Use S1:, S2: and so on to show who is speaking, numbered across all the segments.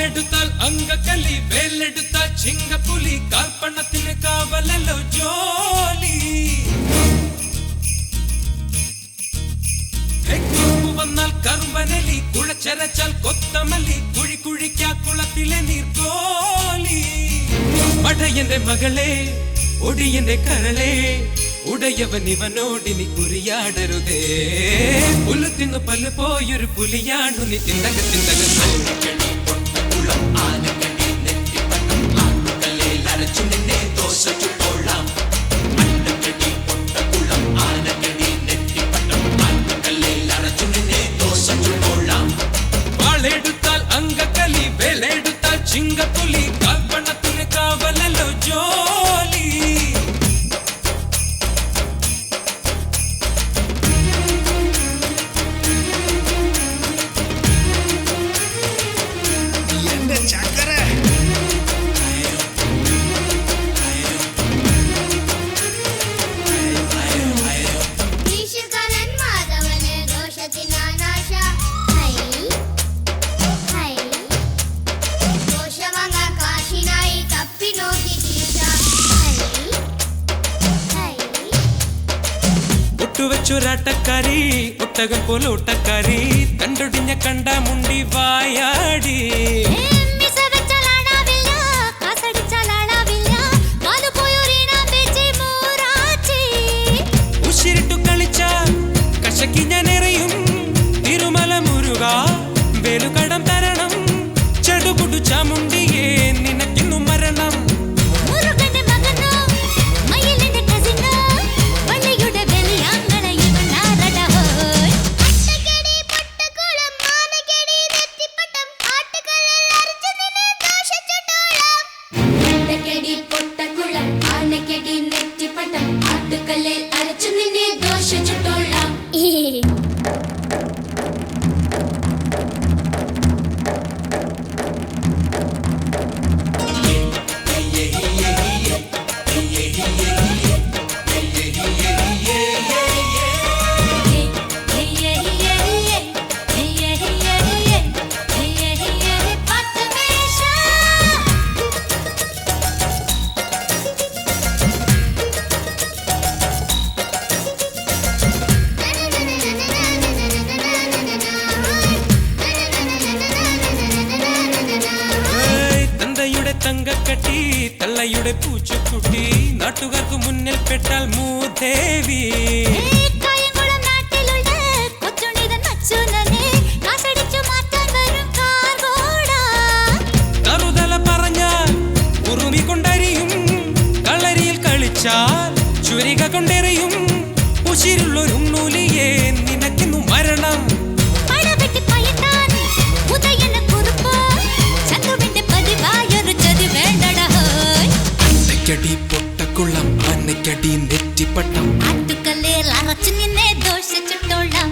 S1: വാളെടുത്താൽ അങ്കക്കലി, വേലെടുത്താൽ ചിങ്കപ്പുലി, കാൽപ്പണത്തിന് കാവലല്ലോ ജോലി. വന്നാൽ കറുമ്പനലി, കുഴച്ചരച്ചാൽ കൊത്തമല്ലി, കുഴി കുഴിക്കാ കുളത്തിലെ നീർക്കോലി. പടയന്റെ മകളെ ഒടിയന്റെ കരളെ, ഉടയവൻ ഇവനോടിനി കുറിയാടരുതേ. പുല്ല് തിന്നു പല്ല് പോയൊരു പുലിയാണു നീ. തിന്തക തിന്തക വാളെടുത്താൽ അങ്കക്കലി, വേലെടുത്താൽ ചിങ്കപ്പുലി, കാൽപ്പണത്തിന് കാവലല്ലോ ജോലി. ഒട്ടുവച്ചൊരാട്ടക്കാരി, ഒട്ടകം പോലെ ഒട്ടക്കാരി, കണ്ടൊടിഞ്ഞ കണ്ട മുണ്ടി വായാടി. ഉശിരിട്ടു കളിച്ച കശക്കി ഞാൻ എറിയും, തിരുമല മുരുക വേലുകടം തരണം. ചെടുകുടു ചാമുണ്ടിയേ നിനക്കിന്നു മരണം. തങ്കക്കട്ടി തള്ളയുടെ പൂച്ചക്കുട്ടി, നാട്ടുകാർക്ക് മുന്നിൽ പെട്ടാൽ മൂദേവി. കറുതല പറഞ്ഞാൽ ഉറുമി കൊണ്ടരിയും, കളരിയിൽ കളിച്ചാൽ ചുരിക കൊണ്ടെറിയും. ഉശിരുള്ളൊരു നൂലിയേ നിനക്കിന്നു മരണം. അന്നക്കടി പൊട്ടക്കുളം, ആനക്കടി നെറ്റിപ്പട്ടം,
S2: ആട്ടുകല്ലിൽ അറച്ചു നിന്നെ ദോഷിച്ചിട്ടോളാം.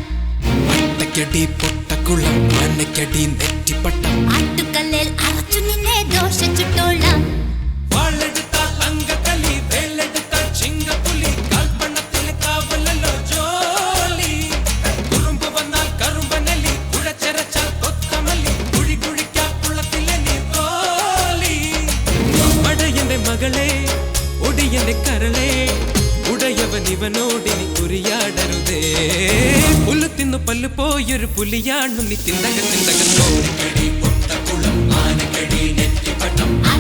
S1: അന്നക്കടി പൊട്ടക്കുളം, ആനക്കടി നെറ്റിപ്പട്ടം,
S2: ആട്ടുകല്ലിൽ അറച്ചു നിന്നെ ദോഷിച്ചിട്ടോളാം.
S1: വാളെടുത്താൽ അങ്കക്കലി, വേലെടുത്താൽ ചിങ്കപ്പുലി, കാൽപ്പണത്തിന് കാവലല്ലോ ജോലി. കുറുമ്പ് വന്നാൽ കറുമ്പനലി, കുഴച്ചരച്ചാൽ കൊത്തമല്ലി, കുഴി കുഴിക്കാ കുളത്തിലെ നീർക്കോലി. പടയന്റെ മകളെ ഒടിയന്റെ കരളെ, ഉടയവൻ ഇവനോടിനി കുറിയാടരുതേ. പുല്ല് തിന്നു പല്ല് പോയൊരു പുലിയാണു നീ. തിന്തക തിന്തക
S2: ആട്ടുകല്ലിൽ